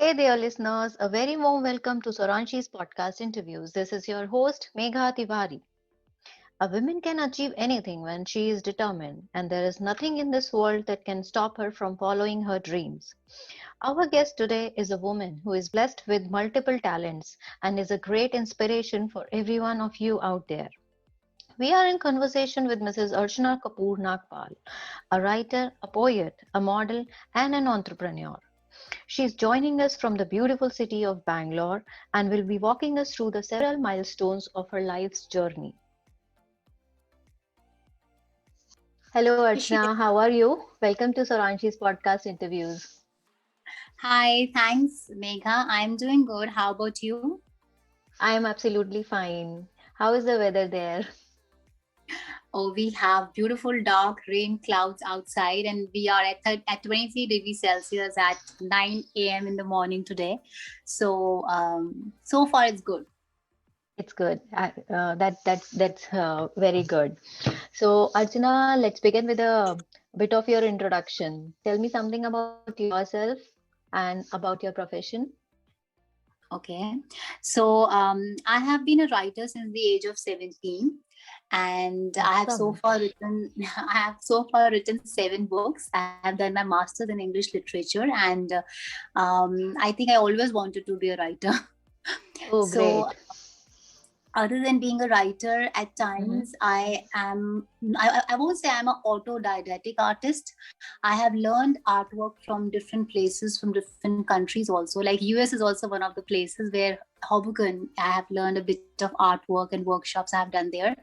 Hey there, listeners. A very warm welcome to Soranshi's podcast interviews. This is your host, Megha Tiwari. A woman can achieve anything when she is determined, and there is nothing in this world that can stop her from following her dreams. Our guest today is a woman who is blessed with multiple talents and is a great inspiration for every one of you out there. We are in conversation with Mrs. Archana Kapoor Nagpal, a writer, a poet, a model, and an entrepreneur. She's joining us from the beautiful city of Bangalore and will be walking us through the several milestones of her life's journey. Hello, Archana. How are you? Welcome to Soranshi's podcast interviews. Hi, thanks, Megha. I'm doing good. How about you? I am absolutely fine. How is the weather there? Oh, we have beautiful dark rain clouds outside, and we are at 23 degrees Celsius at 9 a.m. in the morning today. So far it's good. It's good. That's very good. So, Archana, let's begin with a bit of your introduction. Tell me something about yourself and about your profession. Okay. I have been a writer since the age of 17, and I have so Awesome. far written I have so far written 7 books. I have done my master's in English literature, and I think I always wanted to be a writer. Oh, So great. other than being a writer, at Mm-hmm. times I won't say I'm an autodidactic artist. I have learned artwork from different places, from different countries also. Like US is also one of the places where Hoboken, I have learned a bit of artwork and workshops I have done there.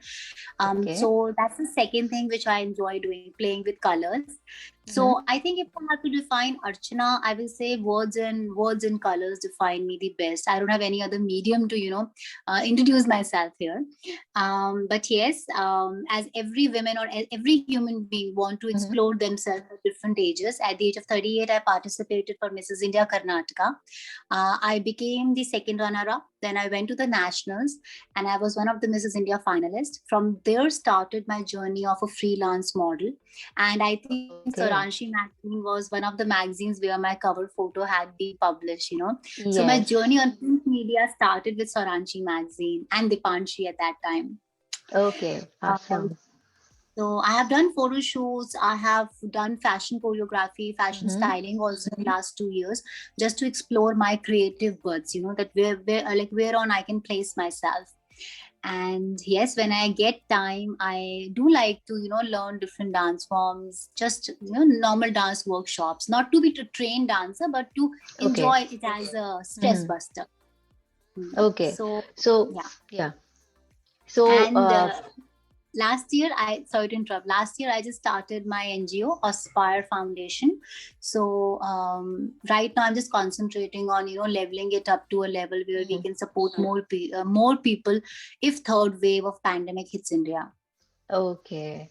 Okay. So that's the second thing which I enjoy doing, playing with colors. So Mm-hmm. I think if I have to define Archana, I will say words and colors define me the best. I don't have any other medium to introduce myself here. But yes, as every woman or every human being want to Mm-hmm. explore themselves at different ages. At the age of 38, I participated for Mrs. India Karnataka. I became the second runner-up. Then I went to the nationals, and I was one of the Mrs. India finalists. From there started my journey of a freelance model. And I think Okay. Souranshi magazine was one of the magazines where my cover photo had been published. So my Yes. journey on print media started with Souranshi magazine and Dipanshi at that time. Okay. Um, Awesome. so I have done photo shoots. I have done fashion choreography, fashion Mm-hmm. styling also in last 2 years, just to explore my creative buds. That where on I can place myself. And yes, when I get time, I do like to learn different dance forms, just normal dance workshops, not to be a trained dancer, but to Okay. enjoy it as a stress Mm-hmm. buster. Okay. So So, yeah. yeah. So, And last year, I sorry to interrupt, last year I just started my NGO Aspire Foundation. So right now I'm just concentrating on leveling it up to a level where we Mhm. can support more people if third wave of pandemic hits India. Okay.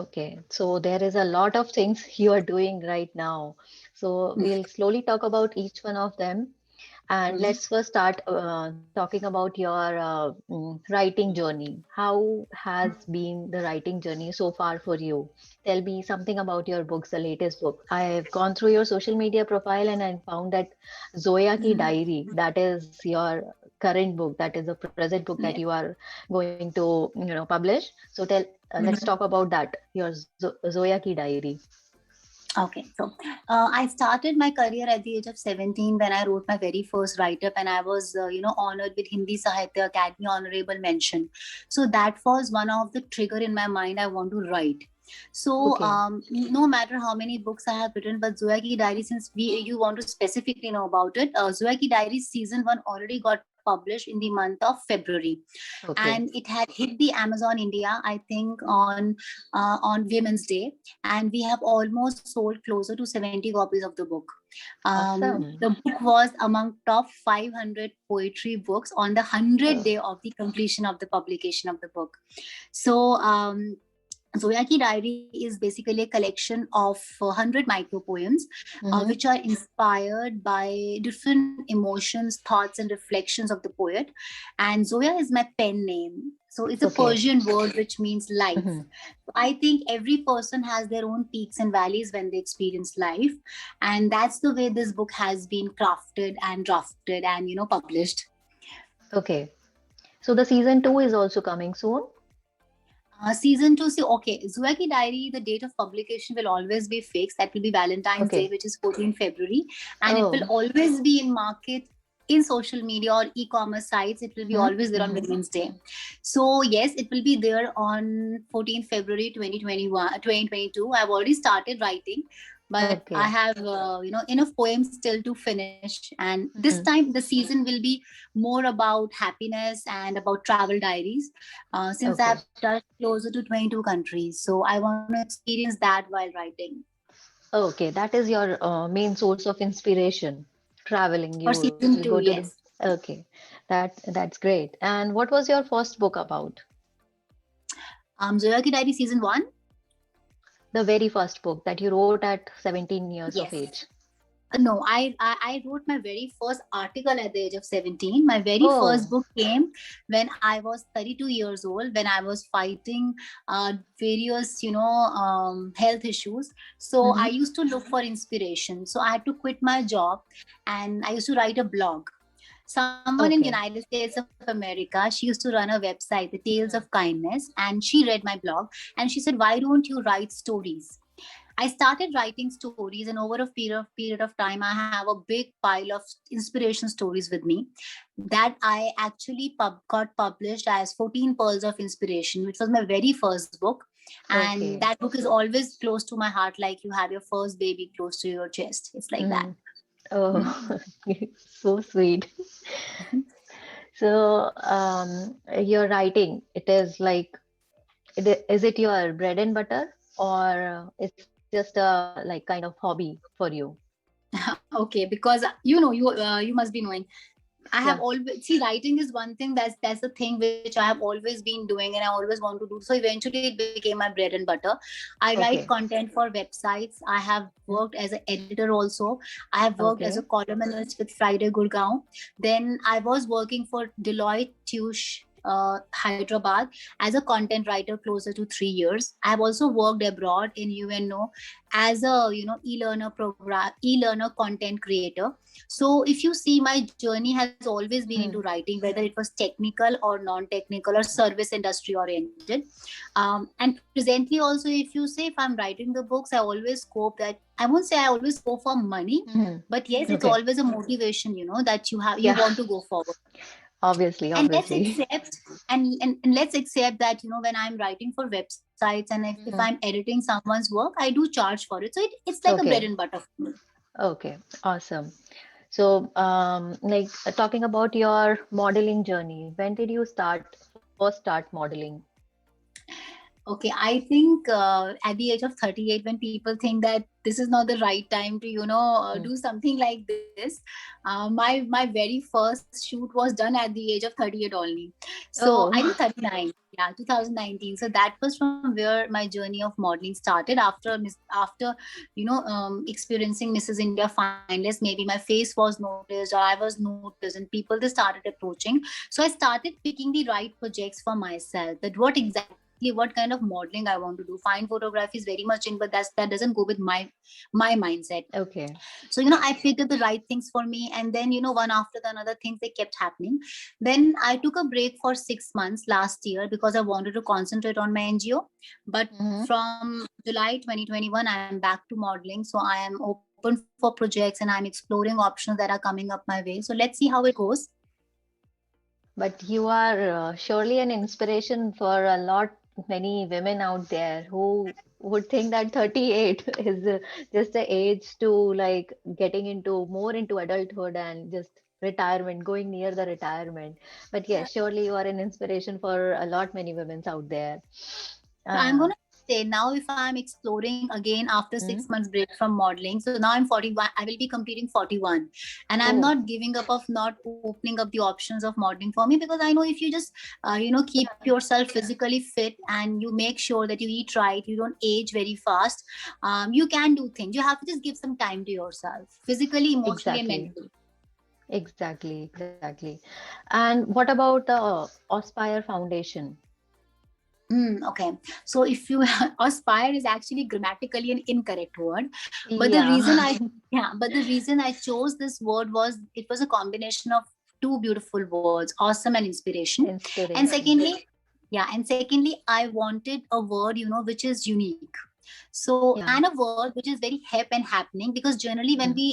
Okay. So there is a lot of things you are doing right now. So we'll slowly talk about each one of them. And Mhm. let's first start talking about your writing journey. How has been the writing journey so far for you? Tell me something about your books, the latest book. I have gone through your social media profile and I found that Zoya Ki Diary, that is your current book, that is the present book that you Yes. are going to, publish. So let's talk Mhm. about that, your Zoya Ki Diary. Okay, so I started my career at the age of 17 when I wrote my very first write-up, and I was, honored with Hindi Sahitya Academy honorable mention. So that was one of the trigger in my mind. I want to write. So Okay. no matter how many books I have written, but Zoya Ki Diary, since you want to specifically know about it, Zoya Ki Diary season 1 already got published in the month of February, and Okay. it had hit the Amazon India, I think, on Women's Day, and we have almost sold closer to 70 copies of the book. Awesome. The book was among top 500 poetry books on the 100th Oh, day of the completion of the publication of the book. So Zoyaki Diary is basically a collection of 100 micro poems, Mm-hmm. which are inspired by different emotions, thoughts, and reflections of the poet. And Zoya is my pen name. So it's a Okay. Persian word which means life. Mm-hmm. I think every person has their own peaks and valleys when they experience life. And that's the way this book has been crafted and drafted and, published. Okay. So the season 2 is also coming soon. Season two, so okay, Zuaki Diary, the date of publication will always be fixed. That will be Valentine's Day, Okay. which is 14 February. And it will Oh. always be in market in social media or e-commerce sites. It will be Mm-hmm. always there on Mm-hmm. Women's Day. So yes, it will be there on 14th February 2021, 2022. I've already started writing, but I Okay. have enough poems still to finish. And this Mm-hmm. time the season will be more about happiness and about travel diaries, since I Okay. have touched closer to 22 countries. So I want to experience that while writing. Okay. That is your main source of inspiration. Traveling. For You season go two, to the. yes. Okay. That's great. And what was your first book about? Zoyaki Diary season one? The very first book that you wrote at 17 years of Yes. age. No, I wrote my very first article at the age of 17. My very first Oh. book came when I was 32 years old, when I was fighting various, health issues. So I Mm-hmm. used to look for inspiration. So I had to quit my job and I used to write a blog. Someone in Okay. United States of America, she used to run a website, The Tales of Mhm. Kindness, and she read my blog and she said, "Why don't you write stories?" I started writing stories, and over a period of time, I have a big pile of inspiration stories with me that I actually got published as 14 Pearls of Inspiration, which was my very first book. And Okay. that book is always close to my heart, like you have your first baby close to your chest. It's like that. Mm-hmm. Oh, Mm. so sweet. So, your writing, it is like, is it your bread and butter, or it's just a like kind of hobby for you? Okay, because you must be knowing I have Yeah. always see writing is one thing, that's the thing which I have always been doing and I always want to do. So eventually it became my bread and butter. I write Okay. content for websites. I have Mhm. worked as an editor also. I have worked as a Okay. columnist with Friday Gurgaon. Then I was working for Deloitte Touche Hyderabad as a content writer closer to 3 years. I have also worked abroad in UNO as a e-learner content creator. So if you see, my journey has always been into Mm. writing, whether it was technical or non-technical or service industry oriented. And presently also, if you say, if I'm writing the books, I always scope that, I won't say I always go for money, Mhm. but yes, it's Okay. always a motivation, that you Yeah. want to go forward. Obviously, And let's obviously. accept and let's accept that, when I'm writing for websites and if I'm Mhm. editing someone's work, I do charge for it. So it's like a bread and Okay. butter for me. Okay. Awesome. So, like talking about your modeling journey, when did you first start modeling? Okay, I think at the age of 38, when people think that this is not the right time to, Mm. do something like this, my very first shoot was done at the age of 38 only. So I think Oh. 39, yeah, 2019. So that was from where my journey of modeling started after experiencing Mrs. India finalist. Maybe my face was noticed or I was noticed, and people, they started approaching. So I started picking the right projects for myself. That what kind of modeling I want to do. Fine photography is very much in, but that doesn't go with my mindset. Okay. So I picked up the right things for me, and then one after the another things, they kept happening. Then I took a break for 6 months last year because I wanted to concentrate on my NGO. But Hmm. from July 2021, I am back to modeling. So I am open for projects and I'm exploring options that are coming up my way. So let's see how it goes. But you are surely an inspiration for a lot, many women out there who would think that 38 is just the age to like getting into more into adulthood and just retirement, going near the retirement. But yes, surely you are an inspiration for a lot many women out there. So I'm Uh, gonna say now if I'm exploring again after Hmm? 6 months break from modeling, so now I'm 41, I will be completing 41, and I'm Oh, not giving up of not opening up the options of modeling for me, because I know if you just keep yourself physically fit and you make sure that you eat right, you don't age very fast, you can do things. You have to just give some time to yourself, physically, emotionally, and exactly. mentally. Exactly. And what about the Aspire Foundation? Okay, so if you aspire is actually grammatically an incorrect word, but the Yeah, reason I yeah, but the reason I chose this word was it was a combination of two beautiful words, awesome and inspiration. And inspiration. secondly, I wanted a word which is unique. So, and Yeah. a word which is very hip and happening, because generally when Mm. we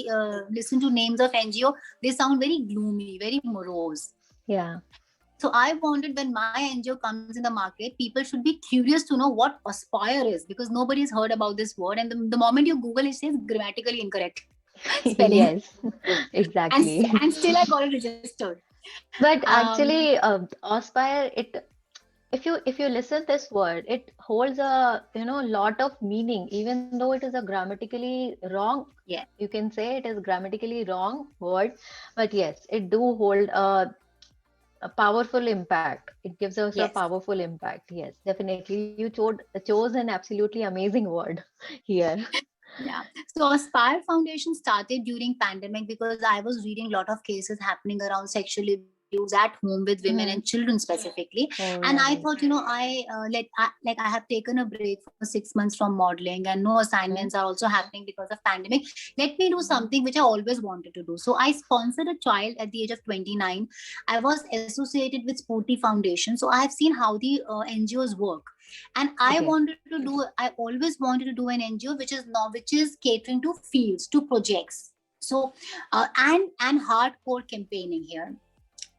listen to names of NGO, they sound very gloomy, very morose. Yeah. So I wanted when my NGO comes in the market, people should be curious to know what Aspire is, because nobody's heard about this word. And the moment you Google, it says grammatically incorrect spelling, Yes, exactly. and still I got it registered. But Um, actually, Aspire, it if you listen this word, it holds a lot of meaning, even though it is a grammatically wrong. yeah, You can say it is grammatically wrong word, but yes, it do hold a powerful impact. It gives us a yes. powerful impact. Yes, definitely. You chose an absolutely amazing word here. Yeah. So Aspire Foundation started during pandemic because I was reading a lot of cases happening around sexual abuse at home with women and Hmm. children specifically. Oh, And I yeah, thought, right. I have taken a break for 6 months from modeling, and no assignments Hmm. are also happening because of pandemic. Let me do something which I always wanted to do. So I sponsored a child at the age of 29. I was associated with Spurti Foundation. So I have seen how the NGOs work, and Okay. I always wanted to do an NGO which is catering to fields, to projects. So and hardcore campaigning here.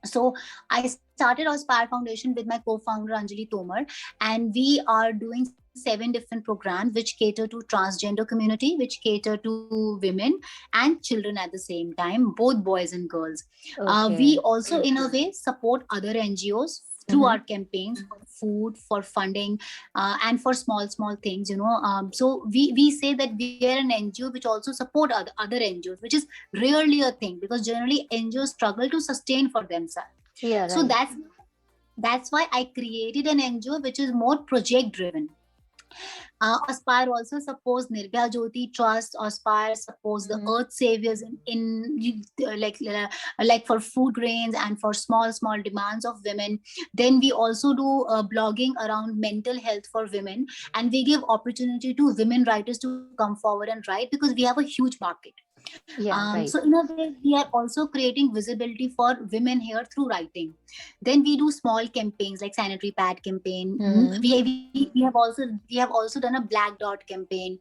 So I started Aspire Foundation with my co-founder Anjali Tomar, and we are doing 7 different programs which cater to transgender community, which cater to women and children at the same time, both boys and girls. We Okay. also, in a way, support other NGOs through Hmm. our campaigns for food, for funding, and for small things. So we say that we are an NGO which also support other NGOs, which is rarely a thing, because generally NGOs struggle to sustain for themselves. Yeah, So right. that's why I created an NGO which is more project driven. Aspire also supports Nirbhaya Jyoti Trust. Aspire supports the Hmm. Earth Saviors like for food grains and for small demands of women. Then we also do blogging around mental health for women, and we give opportunity to women writers to come forward and write, because we have a huge market. Yeah, So right. in a way, we are also creating visibility for women here through writing. Then we do small campaigns like sanitary pad campaign. Hmm. We have also done a black dot campaign,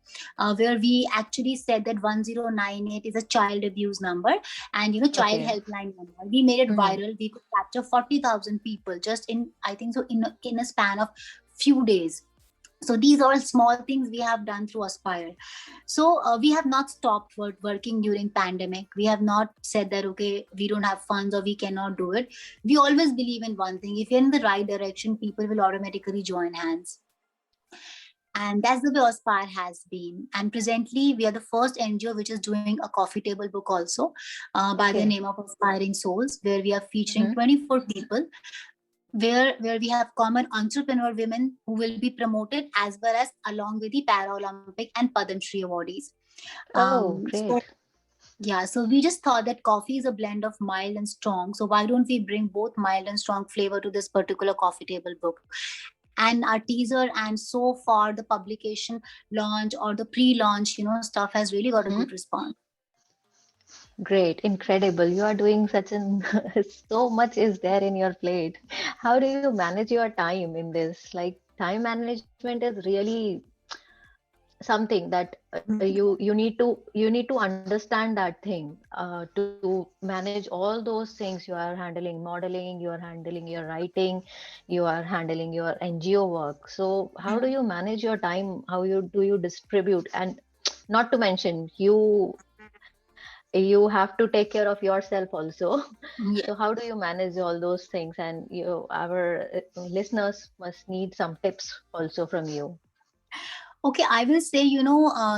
where we actually said that 1098 is a child abuse number, and child Okay. helpline number. We made it Hmm. viral. We could capture 40,000 people just in, I think so, in a span of few days. So these are all small things we have done through Aspire. So we have not stopped working during pandemic. We have not said that okay, we don't have funds or we cannot do it. We always believe in one thing: if you're in the right direction, people will automatically join hands. And that's the way Aspire has been. And presently, we are the first NGO which is doing a coffee table book also, by the Okay. name of Aspiring Souls, where we are featuring Hmm. 24 people, where we have common entrepreneur women who will be promoted, as well as along with the Paralympic and Padam Shri awardees. Oh, So great. yeah, so we just thought that coffee is a blend of mild and strong. So why don't we bring both mild and strong flavor to this particular coffee table book? And our teaser and so far the publication launch or the pre-launch, stuff has really got a Hmm. good response. Great, incredible. You are doing such an so much is there in your plate. How do you manage your time in this? Like time management is really something that you need to understand that thing to manage all those things. You are handling modeling, you are handling your writing, you are handling your NGO work. So how do you manage your time? How you distribute? And not to mention you have to take care of yourself also. So Yeah. how do you manage all those things? And our listeners must need some tips also from you. Okay, I will say,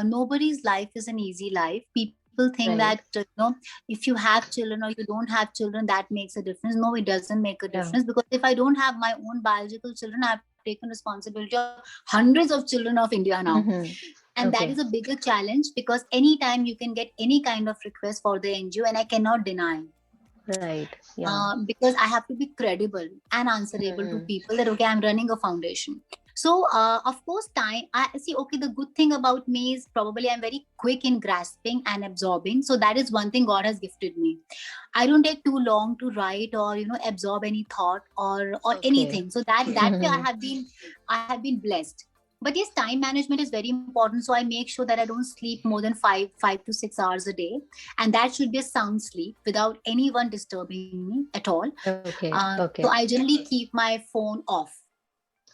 nobody's life is an easy life. People think that, Right. if you have children or you don't have children, that makes a difference. No, it doesn't make a Yeah. difference, because if I don't have my own biological children, I've taken responsibility of hundreds of children of India now. Mm-hmm. And that is a Okay. bigger challenge, because anytime you can get any kind of request for the NGO, and I cannot deny, Right. Yeah. because I have to be credible and answerable to Mm-hmm. people that, okay, I'm running a foundation. So, of course, time, I see, okay, the good thing about me is probably I'm very quick in grasping and absorbing. So that is one thing God has gifted me. I don't take too long to write or, absorb any thought or Okay. anything. So that way Mm-hmm. I have been blessed. But yes, time management is very important. So I make sure that I don't sleep more than 5 to 6 hours a day, and that should be a sound sleep without anyone disturbing me at all. Okay. So Okay. I generally keep my phone off.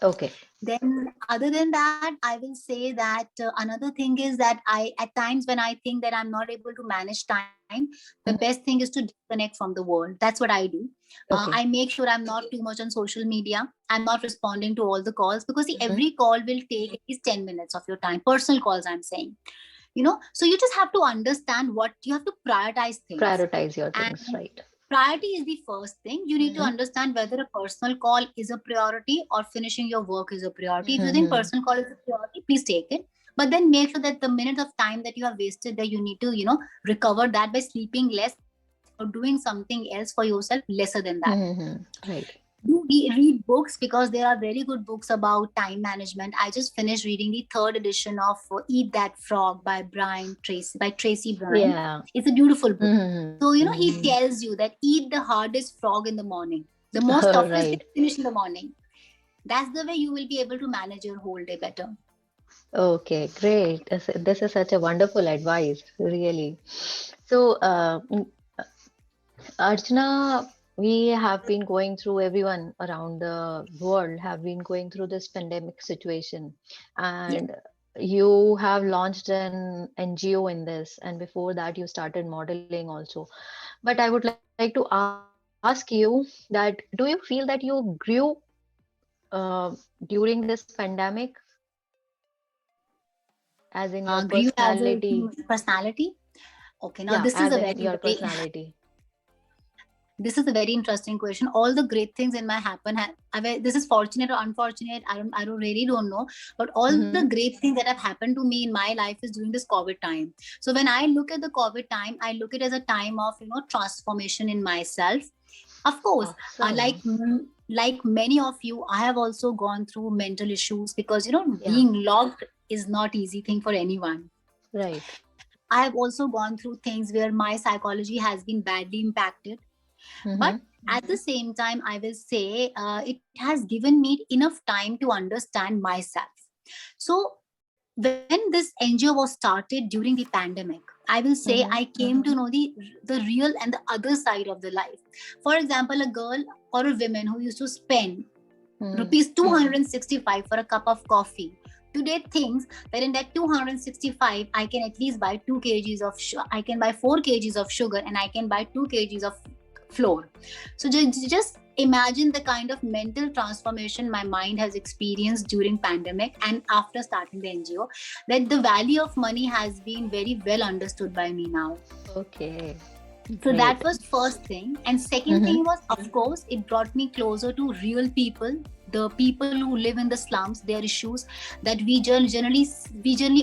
Okay. Then, other than that, I will say that another thing is that I, at times when I think that I'm not able to manage time, the best thing is to disconnect from the world. That's what I do. I Okay. make sure I'm not too much on social media. I'm not responding to all the calls, because see, Mm-hmm. every call will take at least 10 minutes of your time. Personal calls, I'm saying. So you just have to understand what you have to prioritize things. Prioritize your And things, right? priority is the first thing. You need to Mm-hmm. understand whether a personal call is a priority or finishing your work is a priority. If you think Mm-hmm. personal call is a priority, please take it. But then make sure that the minute of time that you have wasted there, you need to, recover that by sleeping less or doing something else for yourself lesser than that. Mm-hmm. Right. Read books, because there are very good books about time management. I just finished reading the third edition of Eat That Frog by Tracy Bryan. Yeah. It's a beautiful book. Mm-hmm. So he tells you that eat the hardest frog in the morning, the most All toughest right. thing, finish in the morning. That's the way you will be able to manage your whole day better. Okay, great. This is such a wonderful advice, really. So, Archana, we have been going through, everyone around the world have been going through this pandemic situation, Yes. and you have launched an NGO in this, and before that, you started modeling also. But I would like to ask you that do you feel that you grew uh, during this pandemic, as in your Grew as a personality? personality. Okay, now Yeah, this is as a in very, your very personality. this is a very interesting question. All the great things in my happen. This is fortunate or unfortunate. I don't really don't know. But all the Mm-hmm. great things that have happened to me in my life is during this COVID time. So when I look at the COVID time, I look it as a time of transformation in myself. Of course, Awesome. like many of you, I have also gone through mental issues, because Yeah, being locked is not easy thing for anyone. right. I have also gone through things where my psychology has been badly impacted, but Mm-hmm. at the same time, I will say it has given me enough time to understand myself. So when this NGO was started during the pandemic, I will say I Mm-hmm. came to know the real and the other side of the life. For example, a girl or a woman who used to spend Mm-hmm. rupees 265 for a cup of coffee today thinks that in that 265 I can at least buy 2 kgs of I can buy 4 kgs of sugar, and I can buy 2 kgs of flour. So just imagine the kind of mental transformation my mind has experienced during pandemic and after starting the NGO, that the value of money has been very well understood by me now. Okay, So that great. was first thing. And second Mm-hmm. thing was, of course, it brought me closer to real people, the people who live in the slums, their issues that we generally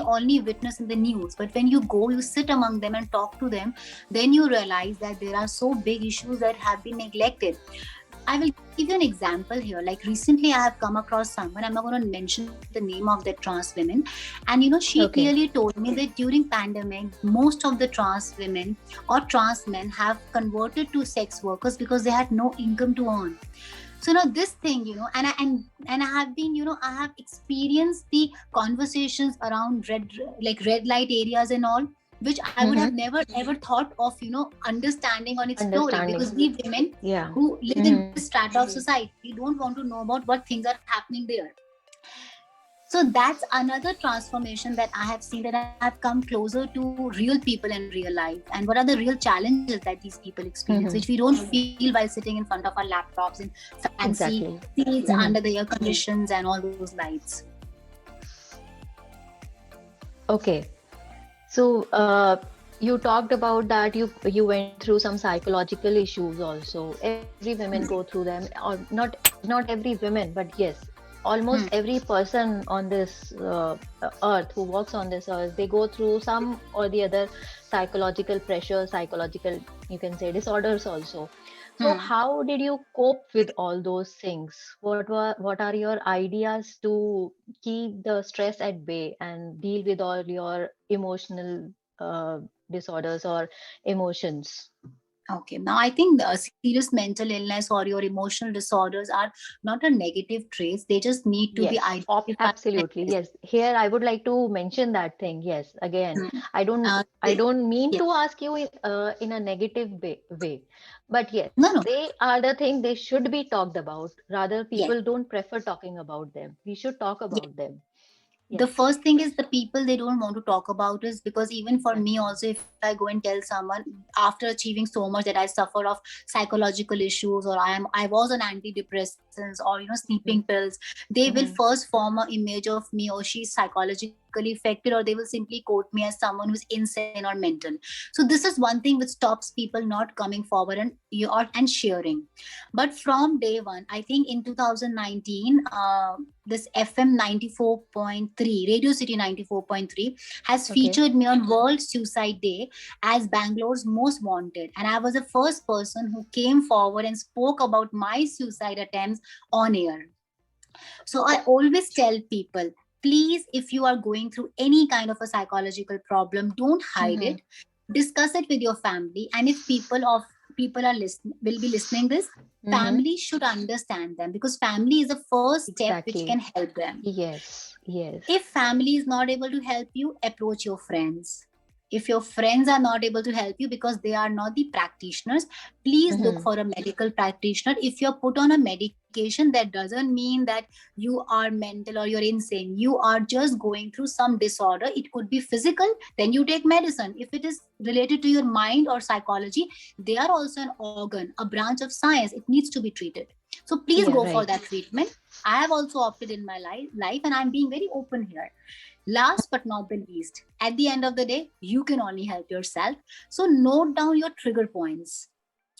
only witness in the news. But when you go, you sit among them and talk to them, then you realize that there are so big issues that have been neglected. I will give you an example here. Like recently, I have come across someone. I'm not going to mention the name of that trans woman, and she Okay. clearly told me that during pandemic, most of the trans women or trans men have converted to sex workers because they had no income to earn. So now this thing, and I have been, I have experienced the conversations around red light areas and all, which I would have Mm-hmm. never ever thought of, understanding or exploring, because Understanding. we women Yeah. who live in Mm-hmm. this strata of society, we don't want to know about what things are happening there. So that's another transformation that I have seen, that I have come closer to real people in real life, and what are the real challenges that these people experience, which Mm-hmm. we don't feel while sitting in front of our laptops in fancy Exactly. seats under Mm-hmm. the air conditions and all those lights. Okay. So, you talked about that you went through some psychological issues also. Every women go through them, or not every women, but yes, almost Hmm. every person on this earth who walks on this earth, they go through some or the other psychological pressure, psychological, you can say, disorders also. So, Hmm. how did you cope with all those things? What are your ideas to keep the stress at bay and deal with all your emotional uh, disorders or emotions? Okay, now I think the serious mental illness or your emotional disorders are not a negative traits. They just need to be Yes, identified and absolutely. addressed. Yes. Here I would like to mention that thing. Yes. Again, Hmm. I don't I They, don't mean yeah. to ask you in a negative way. But yes, No, no. they are the thing they should be talked about. Rather, Yes. people don't prefer talking about them. We should talk Yes. about them. The Yes. first thing is the people they don't want to talk about is because even for me Exactly. also, if I go and tell someone after achieving so much that I suffer of psychological issues, or I was on antidepressants, or sleeping Mm-hmm. pills, they will Mm-hmm. first form a image of me, or she's psychologically affected, or they will simply quote me as someone who's insane or mental. So this is one thing which stops people not coming forward and sharing. But from day one, I think in 2019, this FM 94.3, Radio City 94.3, has Okay. featured me on World Suicide Day as Bangalore's most wanted. And I was the first person who came forward and spoke about my suicide attempts on air. So I always tell people, please, if you are going through any kind of a psychological problem, don't hide Mm-hmm. it. Discuss it with your family. And if people are listening will be listening this, Mm-hmm. family should understand them, because family is the first step which can Exactly. help them. Yes. Yes. If family is not able to help you, approach your friends. If your friends are not able to help you because they are not the practitioners, please look Mm-hmm. for a medical practitioner. If you're put on a medication, that doesn't mean that you are mental or you're insane. You are just going through some disorder. It could be physical, then you take medicine. If it is related to your mind or psychology, they are also an organ, a branch of science. It needs to be treated. So please Yeah. go for Right. that treatment. I have also opted in my life, and I'm being very open here. Last but not the least, at the end of the day, you can only help yourself. So note down your trigger points.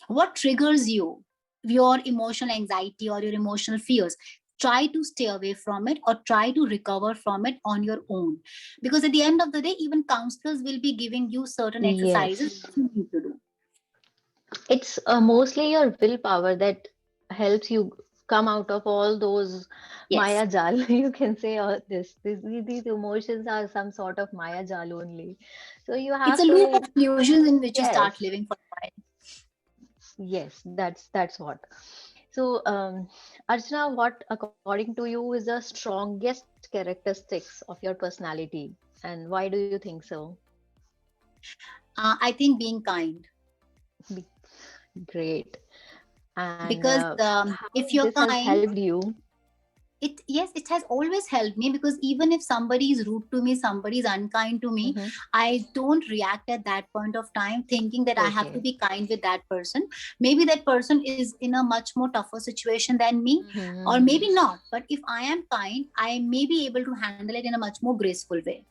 What triggers you? Your emotional anxiety or your emotional fears. Try to stay away from it, or try to recover from it on your own. Because at the end of the day, even counselors will be giving you certain exercises Yes. you need to do. It's mostly your willpower that helps you come out of all those Yes. Maya Jal. You can say these emotions are some sort of Maya Jal only. So you It's a have loop to, of illusions in which you yes, start living for a while. yes, that's what. So, Archana, what according to you is the strongest characteristics of your personality, and why do you think so? I think being kind. Be- Great. And Because how if you're this has kind, helped you? it yes, it has always helped me, because even if somebody is rude to me, somebody is unkind to me, Hmm. I don't react at that point of time thinking that I have to Okay. be kind with that person. Maybe that person is in a much more tougher situation than me, or Hmm. maybe not. But if I am kind, I may be able to handle it in a much more graceful way.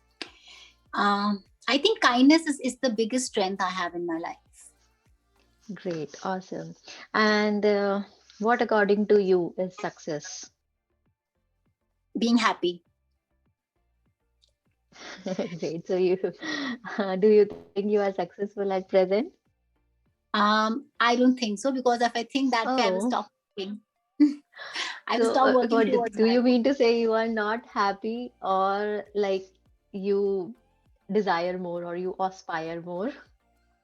I think kindness is the biggest strength I have in my life. Great, awesome. And what, according to you, is success? Being happy. Great. So you do you think you are successful at present? I don't think so, because if I think that way, I will Oh, stop working. I will so stop working what towards do my you goal. mean to say? You are not happy, or like you desire more, or you aspire more?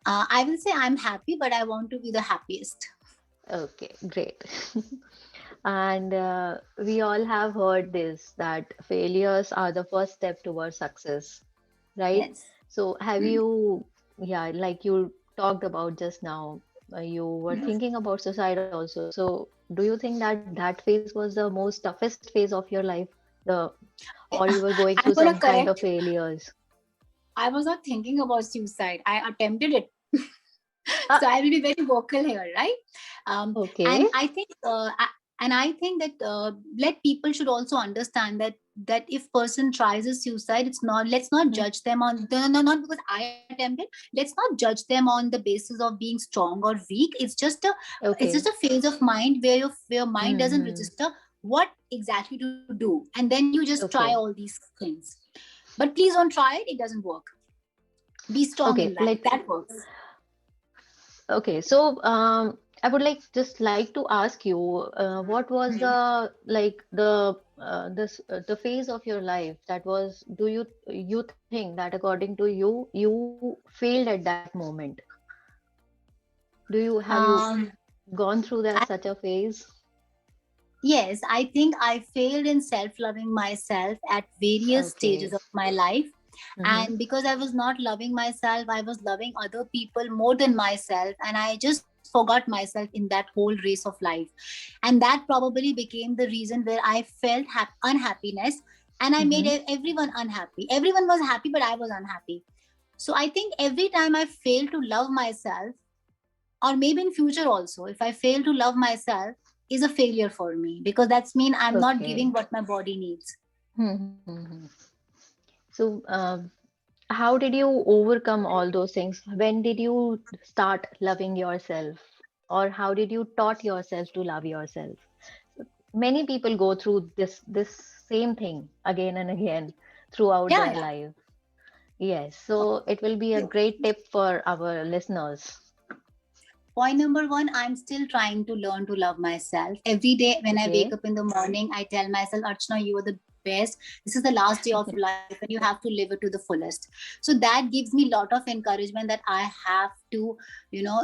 I will say I'm happy, but I want to be the happiest. Okay, great. And we all have heard this that failures are the first step towards success, right? Yes. So have Mm. you, yeah, like you talked about just now, you were Mm. thinking about suicide also. So do you think that that phase was the most toughest phase of your life? The or you were going through I'm gonna some kind of correct. failures? I was not thinking about suicide. I attempted it. Ah, So I will be very vocal here, right? okay. And I think And I think that let people should also understand that if person tries a suicide, it's not, let's not Mm. judge them on no, no, not because I attempted, let's not judge them on the basis of being strong or weak. It's just Okay. a phase of mind where your mind doesn't Mm-hmm. register what exactly to do, and then you just try all Okay. these things. But please don't try it, it doesn't work. Be strong in Okay. life, that works. Okay. So, I would like just like to ask you, what was Mhm. the like the phase of your life that was, do you think that according to you, you failed at that moment? Have you um gone through that I, such a phase? yes, I think I failed in self loving myself at various Okay. stages of my life. Mm-hmm. And because I was not loving myself, I was loving other people more than myself. And I just forgot myself in that whole race of life. And that probably became the reason where I felt unhappiness. And I made Mm-hmm. everyone unhappy. Everyone was happy, but I was unhappy. So I think every time I fail to love myself, or maybe in future also, if I fail to love myself, is a failure for me, because that's mean I'm not Okay. giving what my body needs. Mm-hmm. So, how did you overcome all those things? When did you start loving yourself? Or how did you taught yourself to love yourself? Many people go through this same thing again and again throughout Yeah, their yeah. life. Yes, so it will be a great tip for our listeners. Point number one, I'm still trying to learn to love myself. Every day when I wake Okay. up in the morning, I tell myself, Archana, you are the best. This is the last day of life and you have to live it to the fullest. So that gives me a lot of encouragement that I have to,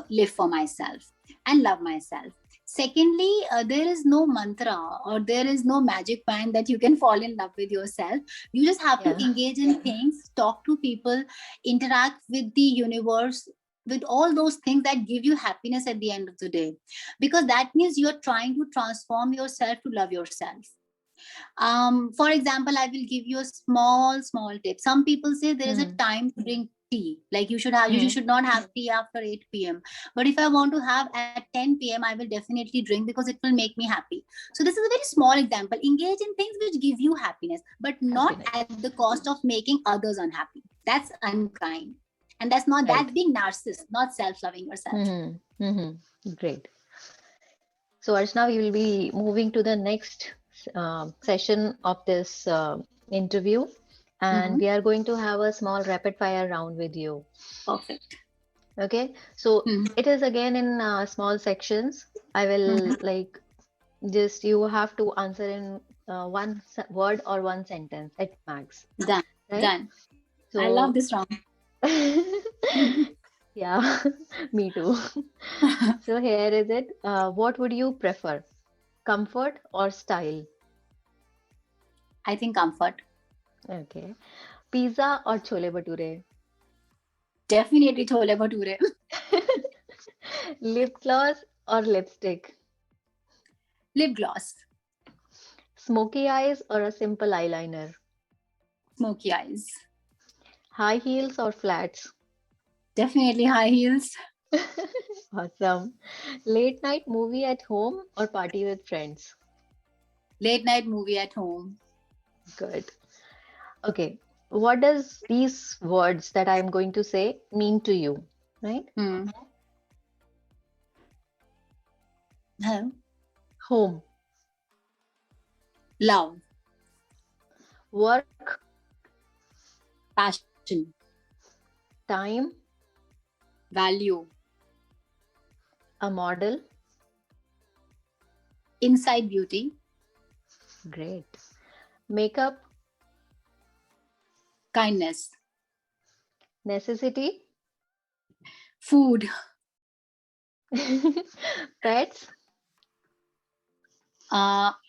live for myself and love myself. Secondly, there is no mantra or there is no magic band that you can fall in love with yourself. You just have to Yeah. engage in things, talk to people, interact with the universe, with all those things that give you happiness at the end of the day, because that means you're trying to transform yourself to love yourself. For example, I will give you a small tip. Some people say there is a Hmm. time to drink tea, like you Hmm. should not have tea after 8 p.m. But if I want to have at 10 p.m, I will definitely drink because it will make me happy. So this is a very small example. Engage in things which give you happiness, but not Happiness. at the cost of making others unhappy. That's unkind. And that's being Right. narcissist, not self-loving yourself. Hmm. Hmm. Great. So, Archana, we will be moving to the next session of this interview, and Mm-hmm. we are going to have a small rapid fire round with you. Perfect. Okay, so Mm-hmm. it is again in small sections. I will Mm-hmm. like just you have to answer in one word or one sentence at max, Done. right? Done. I love So, this round. yeah, me too. So here is it. What would you prefer? Comfort or style? I think comfort. Okay. Pizza or chole bhature? Definitely chole bhature. Lip gloss or lipstick? Lip gloss. Smoky eyes or a simple eyeliner? Smoky eyes. High heels or flats? Definitely high heels. Awesome. Late night movie at home or party with friends? Late night movie at home. Good. Okay. What does these words that I'm going to say mean to you? Right? Hmm. Hello. Home, Love. work, Passion. time, Value. a model. Inside beauty. Great. Makeup, Kindness. necessity, Food. pets.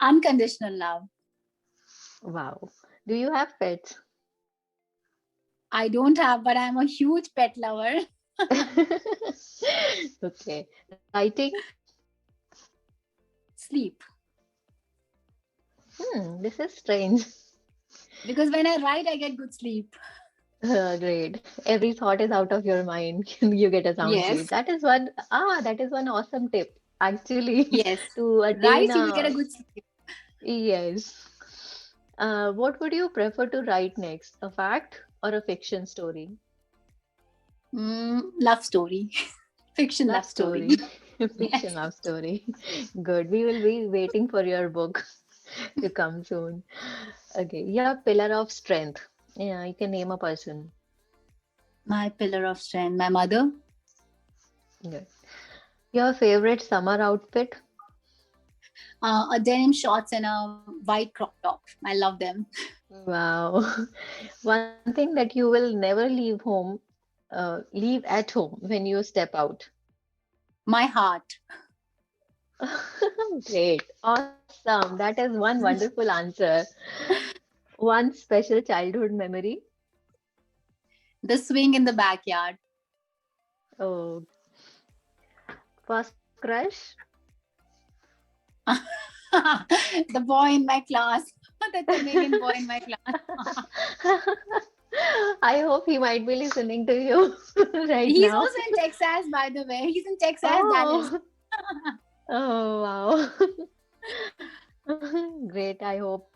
Unconditional love. Wow. Do you have pets? I don't have, but I'm a huge pet lover. Okay. Writing? Sleep. This is strange. Because when I write, I get good sleep. Great. Every thought is out of your mind. You get a sound sleep. Yes. That is one awesome tip. actually, Yes. to Right? attain You will get a a good sleep. yes. What would you prefer to write next, a fact or a fiction story? Love story. Fiction Love love story. story, fiction Yes. love story. Good. We will be waiting for your book to come soon. Okay, your pillar of strength. Yeah, you can name a person. My pillar of strength. My mother. Good. Your favorite summer outfit? A denim shorts and a white crop top. I love them. Wow. One thing that you will never leave home, leave at home when you step out. My heart. Great. Awesome. That is one wonderful answer. One special childhood memory. The swing in the backyard. Oh, first crush. The boy in my class. The Tamilian boy in my class. I hope he might be listening to you right He's now. also in Texas, by the way. He's in Texas, Dallas. Oh, oh wow. Great. I hope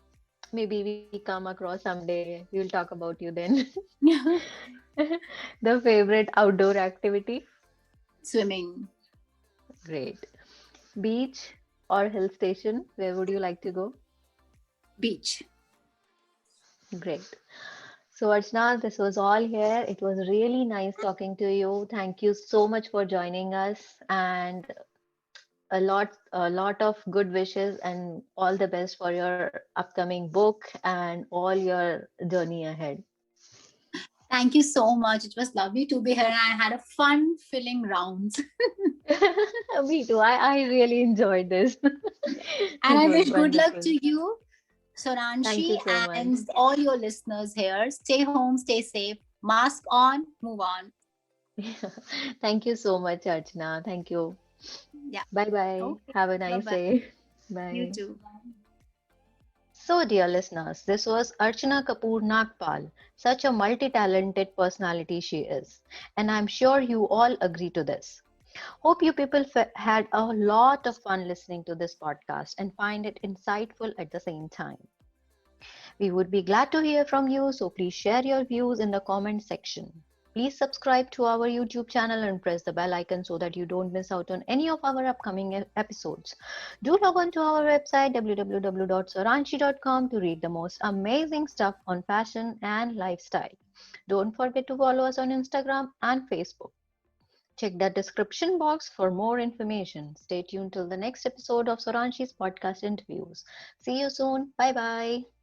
maybe we come across someday. We'll talk about you then. The favorite outdoor activity? Swimming. Great. Beach or hill station? Where would you like to go? Beach. Great. So, Archana, this was all here. It was really nice talking to you. Thank you so much for joining us, and a lot of good wishes and all the best for your upcoming book and all your journey ahead. Thank you so much. It was lovely to be here and I had a fun filling rounds. Me too. I really enjoyed this. And I Good, wish good luck wonderful. to you, Thank Souranshi, you so much. and all your listeners here. Stay home, stay safe, mask on, move on. Thank you so much, Archana. Thank you. Yeah. Bye bye. Okay. Have a Bye nice bye. day. You Bye. too. So, dear listeners, this was Archana Kapoor Nagpal, such a multi talented personality she is. And I'm sure you all agree to this. Hope you people had a lot of fun listening to this podcast and find it insightful at the same time. We would be glad to hear from you, so please share your views in the comment section. Please subscribe to our YouTube channel and press the bell icon so that you don't miss out on any of our upcoming episodes. Do log on to our website www.soranshi.com to read the most amazing stuff on fashion and lifestyle. Don't forget to follow us on Instagram and Facebook. Check the description box for more information. Stay tuned till the next episode of Soranshi's podcast interviews. See you soon. Bye bye.